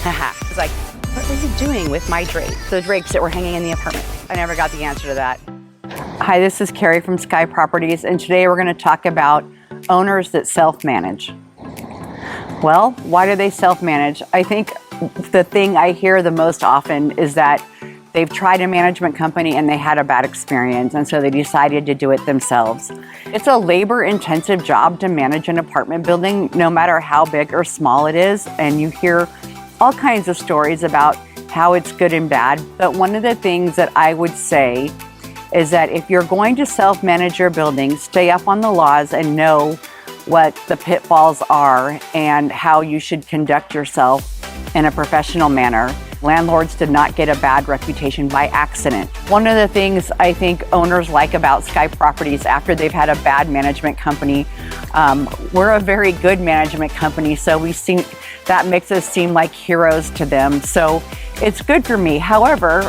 was like, what were you doing with my drapes? The drapes that were hanging in the apartment. I never got the answer to that. Hi, this is Carrie from Sky Properties, and today we're going to talk about owners that self-manage. Well, why do they self-manage? I think the thing I hear the most often is that they've tried a management company and they had a bad experience, and so they decided to do it themselves. It's a labor-intensive job to manage an apartment building, no matter how big or small it is, and you hear all kinds of stories about how it's good and bad. But one of the things that I would say is that if you're going to self-manage your building, stay up on the laws and know what the pitfalls are and how you should conduct yourself in a professional manner. Landlords did not get a bad reputation by accident. One of the things I think owners like about Sky Properties after they've had a bad management company, we're a very good management company, so that makes us seem like heroes to them. So it's good for me. However,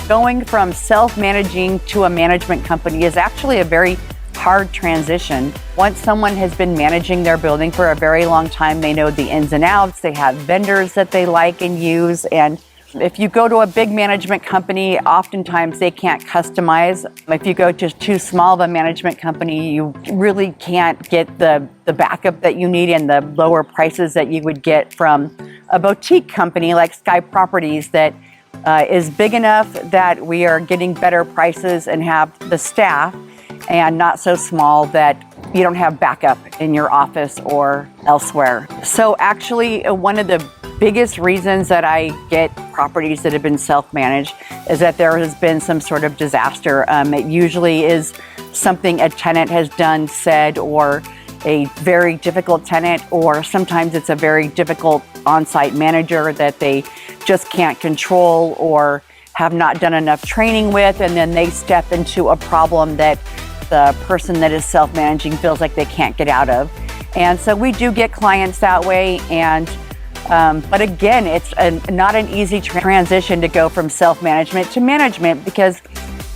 going from self-managing to a management company is actually a very hard transition. Once someone has been managing their building for a very long time, they know the ins and outs, they have vendors that they like and use, and if you go to a big management company, oftentimes they can't customize. If you go to too small of a management company, you really can't get the backup that you need and the lower prices that you would get from a boutique company like Sky Properties that is big enough that we are getting better prices and have the staff, and not so small that you don't have backup in your office or elsewhere. So actually, one of the biggest reasons that I get properties that have been self-managed is that there has been some sort of disaster. It usually is something a tenant has done, said, or a very difficult tenant, or sometimes it's a very difficult on-site manager that they just can't control or have not done enough training with, and then they step into a problem that the person that is self-managing feels like they can't get out of. And so we do get clients that way, and but again, it's not an easy transition to go from self-management to management, because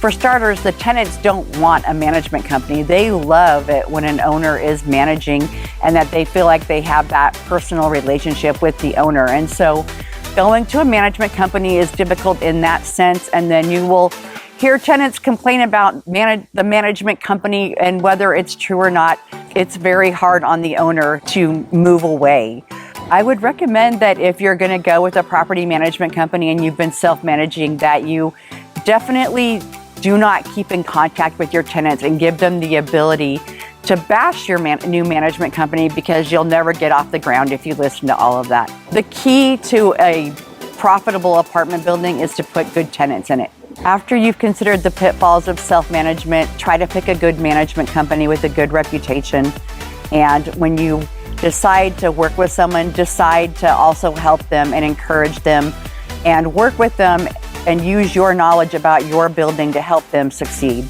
for starters, the tenants don't want a management company. They love it when an owner is managing and that they feel like they have that personal relationship with the owner. And so going to a management company is difficult in that sense, and then you will hear tenants complain about the management company, and whether it's true or not, it's very hard on the owner to move away. I would recommend that if you're going to go with a property management company and you've been self-managing, that you definitely do not keep in contact with your tenants and give them the ability to bash your new management company, because you'll never get off the ground if you listen to all of that. The key to a profitable apartment building is to put good tenants in it. After you've considered the pitfalls of self-management, try to pick a good management company with a good reputation. And when you decide to work with someone, decide to also help them and encourage them and work with them and use your knowledge about your building to help them succeed.